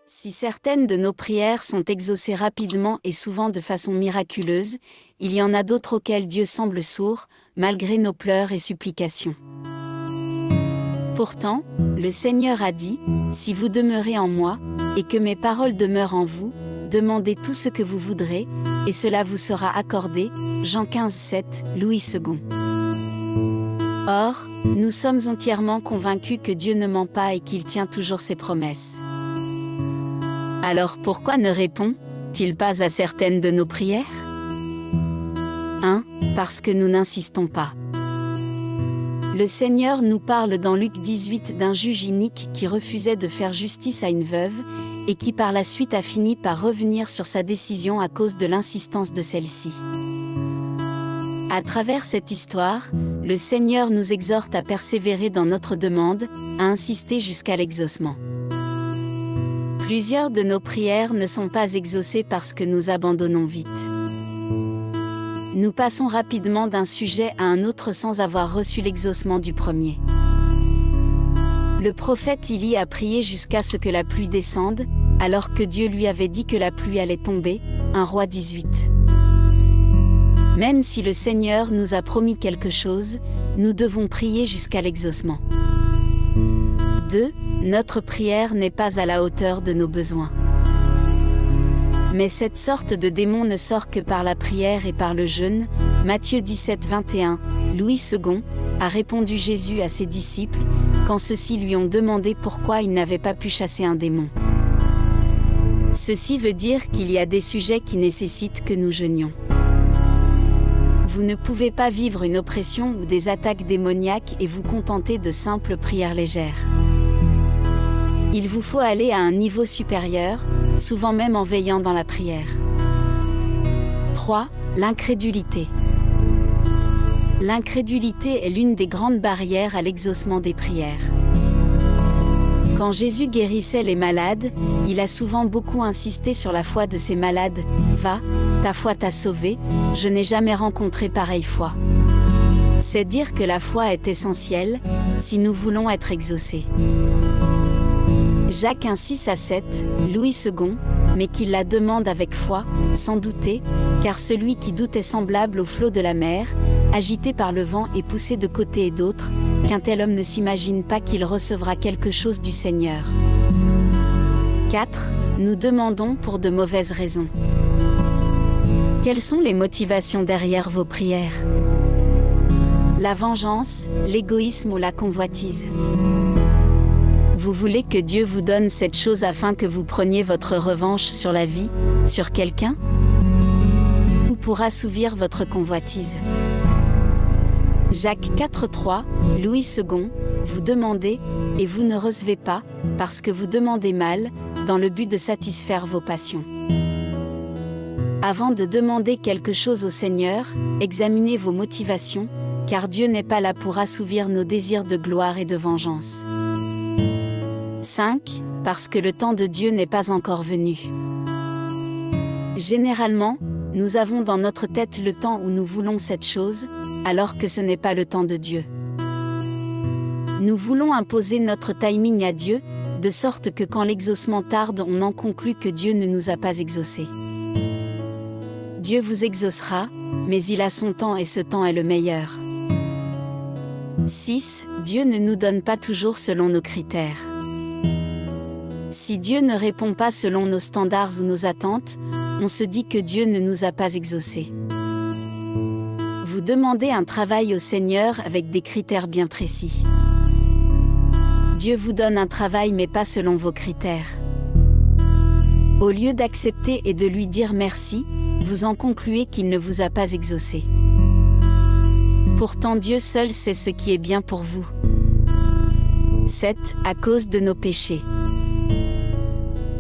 Si certaines de nos prières sont exaucées rapidement et souvent de façon miraculeuse, il y en a d'autres auxquelles Dieu semble sourd, malgré nos pleurs et supplications. Pourtant, le Seigneur a dit, « Si vous demeurez en moi, et que mes paroles demeurent en vous, demandez tout ce que vous voudrez, et cela vous sera accordé. » Jean 15:7, Louis II. Or, nous sommes entièrement convaincus que Dieu ne ment pas et qu'il tient toujours ses promesses. Alors pourquoi ne répond-il pas à certaines de nos prières? 1. Parce que nous n'insistons pas. Le Seigneur nous parle dans Luc 18 d'un juge inique qui refusait de faire justice à une veuve, et qui par la suite a fini par revenir sur sa décision à cause de l'insistance de celle-ci. À travers cette histoire, le Seigneur nous exhorte à persévérer dans notre demande, à insister jusqu'à l'exaucement. Plusieurs de nos prières ne sont pas exaucées parce que nous abandonnons vite. Nous passons rapidement d'un sujet à un autre sans avoir reçu l'exaucement du premier. Le prophète Élie a prié jusqu'à ce que la pluie descende, alors que Dieu lui avait dit que la pluie allait tomber, 1 Roi 18. Même si le Seigneur nous a promis quelque chose, nous devons prier jusqu'à l'exaucement. 2. Notre prière n'est pas à la hauteur de nos besoins. Mais cette sorte de démon ne sort que par la prière et par le jeûne. Matthieu 17:21, Louis II, a répondu Jésus à ses disciples, quand ceux-ci lui ont demandé pourquoi il n'avait pas pu chasser un démon. Ceci veut dire qu'il y a des sujets qui nécessitent que nous jeûnions. Vous ne pouvez pas vivre une oppression ou des attaques démoniaques et vous contenter de simples prières légères. Il vous faut aller à un niveau supérieur, souvent même en veillant dans la prière. 3. L'incrédulité. L'incrédulité est l'une des grandes barrières à l'exaucement des prières. Quand Jésus guérissait les malades, il a souvent beaucoup insisté sur la foi de ces malades. « Va, ta foi t'a sauvé, je n'ai jamais rencontré pareille foi. » C'est dire que la foi est essentielle, si nous voulons être exaucés. Jacques 1:6-7, Louis II, mais qu'il la demande avec foi, sans douter, car celui qui doute est semblable au flot de la mer, agité par le vent et poussé de côté et d'autre, qu'un tel homme ne s'imagine pas qu'il recevra quelque chose du Seigneur. 4. Nous demandons pour de mauvaises raisons. Quelles sont les motivations derrière vos prières? La vengeance, l'égoïsme ou la convoitise? Vous voulez que Dieu vous donne cette chose afin que vous preniez votre revanche sur la vie, sur quelqu'un? Ou pour assouvir votre convoitise? Jacques 4:3, Louis II, vous demandez, et vous ne recevez pas, parce que vous demandez mal, dans le but de satisfaire vos passions. Avant de demander quelque chose au Seigneur, examinez vos motivations, car Dieu n'est pas là pour assouvir nos désirs de gloire et de vengeance. 5. Parce que le temps de Dieu n'est pas encore venu. Généralement, nous avons dans notre tête le temps où nous voulons cette chose, alors que ce n'est pas le temps de Dieu. Nous voulons imposer notre timing à Dieu, de sorte que quand l'exaucement tarde, on en conclut que Dieu ne nous a pas exaucés. Dieu vous exaucera, mais il a son temps et ce temps est le meilleur. 6. Dieu ne nous donne pas toujours selon nos critères. Si Dieu ne répond pas selon nos standards ou nos attentes, on se dit que Dieu ne nous a pas exaucés. Vous demandez un travail au Seigneur avec des critères bien précis. Dieu vous donne un travail mais pas selon vos critères. Au lieu d'accepter et de lui dire merci, vous en concluez qu'il ne vous a pas exaucé. Pourtant Dieu seul sait ce qui est bien pour vous. 7. À cause de nos péchés.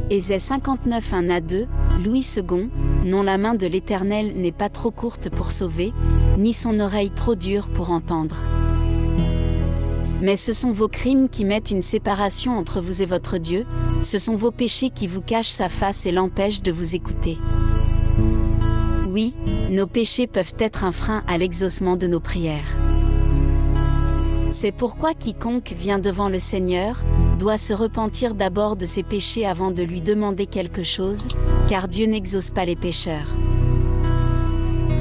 Ésaïe 59:1-2, Louis II, non, la main de l'Éternel n'est pas trop courte pour sauver, ni son oreille trop dure pour entendre. Mais ce sont vos crimes qui mettent une séparation entre vous et votre Dieu, ce sont vos péchés qui vous cachent sa face et l'empêchent de vous écouter. Oui, nos péchés peuvent être un frein à l'exaucement de nos prières. C'est pourquoi quiconque vient devant le Seigneur doit se repentir d'abord de ses péchés avant de lui demander quelque chose, car Dieu n'exauce pas les pécheurs.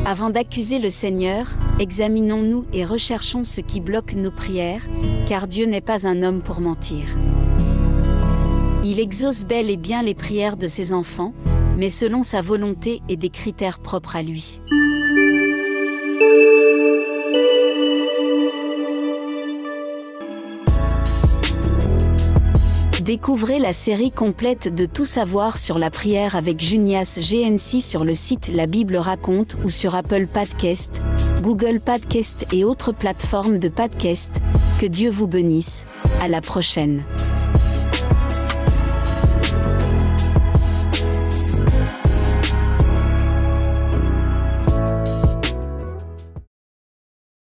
Avant d'accuser le Seigneur, examinons-nous et recherchons ce qui bloque nos prières, car Dieu n'est pas un homme pour mentir. Il exauce bel et bien les prières de ses enfants, mais selon sa volonté et des critères propres à lui. Découvrez la série complète de Tout savoir sur la prière avec Junias GNC sur le site La Bible raconte ou sur Apple Podcast, Google Podcast et autres plateformes de podcast. Que Dieu vous bénisse. À la prochaine.